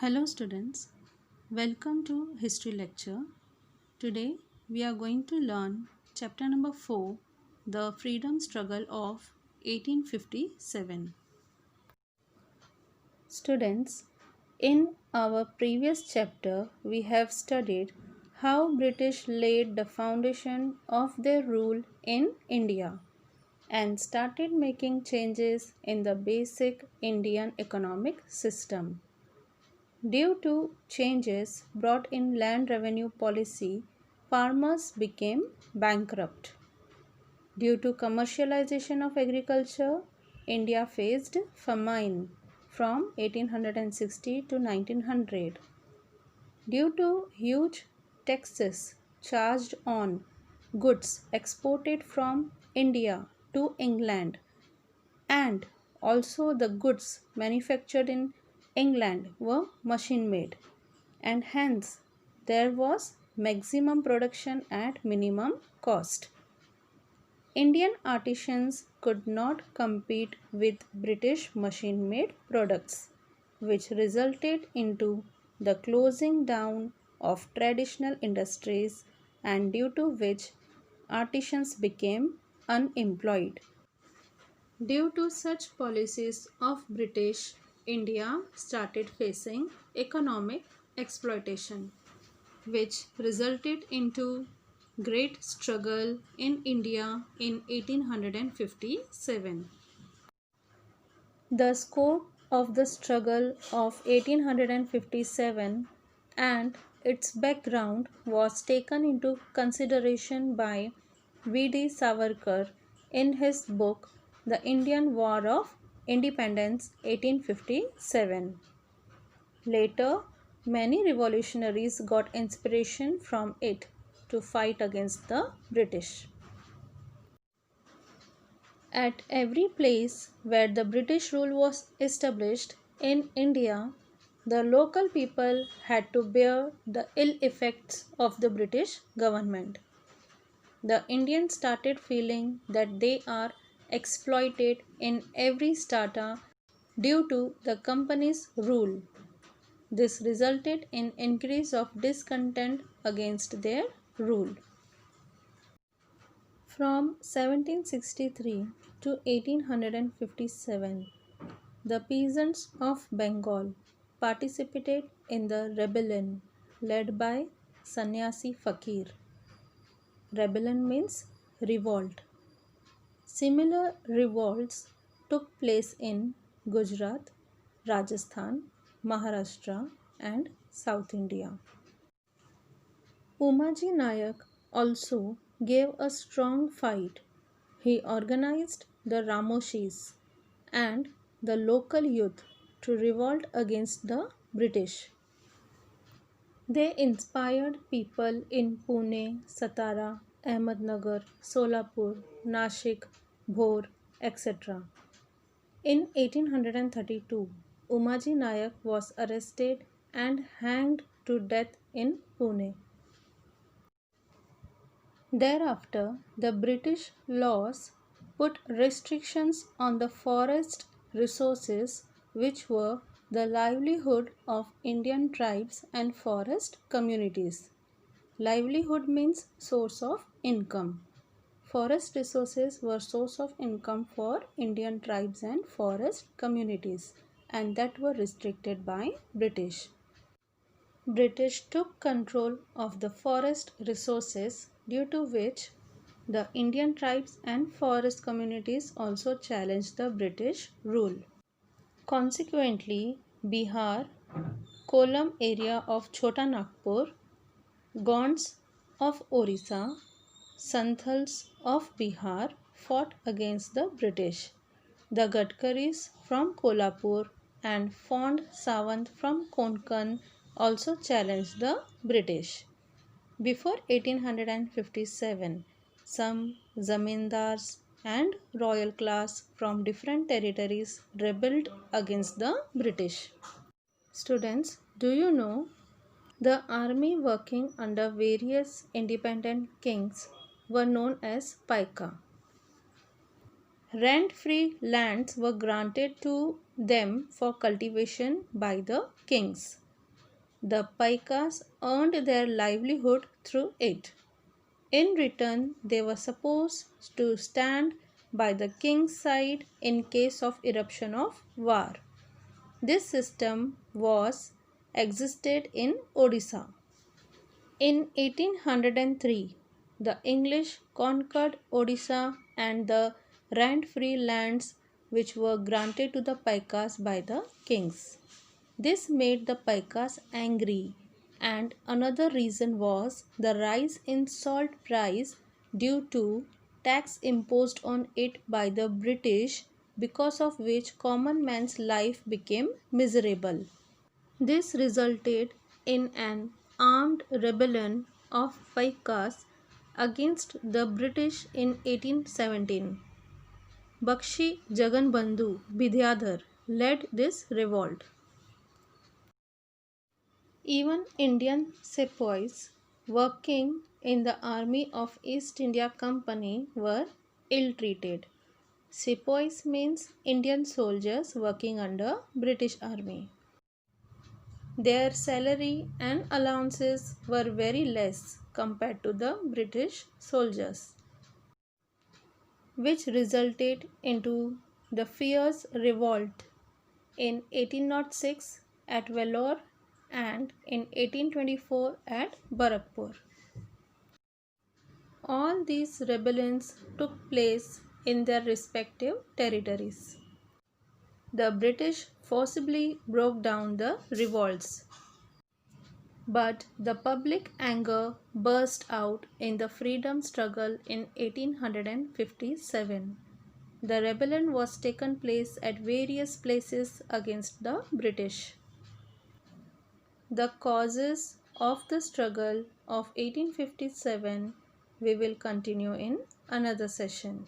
Hello students, welcome to history lecture. Today we are going to learn chapter number 4, the freedom struggle of 1857. Students, in our previous chapter we have studied how British laid the foundation of their rule in India and started making changes in the basic Indian economic system. Due to changes brought in land revenue policy, farmers became bankrupt. Due to commercialization of agriculture, India faced famine from 1860 to 1900. Due to huge taxes charged on goods exported from India to England, and also the goods manufactured in England were machine made, and hence there was maximum production at minimum cost. Indian artisans could not compete with British machine made products, which resulted into the closing down of traditional industries, and due to which artisans became unemployed. Due to such policies of British, India started facing economic exploitation, which resulted into great struggle in India in 1857. The scope of the struggle of 1857 and its background was taken into consideration by V.D. Savarkar in his book The Indian War of Independence 1857. Later, many revolutionaries got inspiration from it to fight against the British. At every place where the British rule was established in India, the local people had to bear the ill effects of the British government. The Indians started feeling that they are exploited in every strata due to the company's rule. This resulted in increase of discontent against their rule. From 1763 to 1857, the peasants of Bengal participated in the rebellion led by Sannyasi Fakir. Rebellion means revolt. Similar revolts took place in Gujarat, Rajasthan, Maharashtra, and South India. Umaji Nayak also gave a strong fight. He organized the Ramoshis and the local youth to revolt against the British. They inspired people in Pune, Satara, Ahmednagar, Solapur, Nashik, Bhor, etc. In 1832, Umaji Nayak was arrested and hanged to death in Pune. Thereafter, the British laws put restrictions on the forest resources, which were the livelihood of Indian tribes and forest communities. Livelihood means source of income. Forest resources were source of income for Indian tribes and forest communities, and that were restricted by British. British took control of the forest resources, due to which the Indian tribes and forest communities also challenged the British rule. Consequently, Bihar, Kollam area of Chota Nagpur, Gonds of Orissa, Santhals of Bihar fought against the British. The Gadkaris from Kolhapur and Fond Sawant from Konkan also challenged the British. Before 1857, some zamindars and royal class from different territories rebelled against the British. Students, do you know the army working under various independent kings were known as Paika? Rent-free lands were granted to them for cultivation by the kings. The Paikas earned their livelihood through it. In return, they were supposed to stand by the king's side in case of eruption of war. This system was existed in Odisha. In 1803, the English conquered Odisha and the rent-free lands which were granted to the Paikas by the kings. This made the Paikas angry, and another reason was the rise in salt price due to tax imposed on it by the British, because of which common man's life became miserable. This resulted in an armed rebellion of Paikas against the British in 1817. Bakshi Jaganbandhu Bidhyadhar led this revolt. Even Indian sepoys working in the army of East India Company were ill-treated. Sepoys means Indian soldiers working under British Army. Their salary and allowances were very less compared to the British soldiers, which resulted into the fierce revolt in 1806 at Vellore and in 1824 at Barakpur. All these rebellions took place in their respective territories. The British forcibly broke down the revolts, but the public anger burst out in the freedom struggle in 1857. The rebellion was taken place at various places against the British. The causes of the struggle of 1857 we will continue in another session.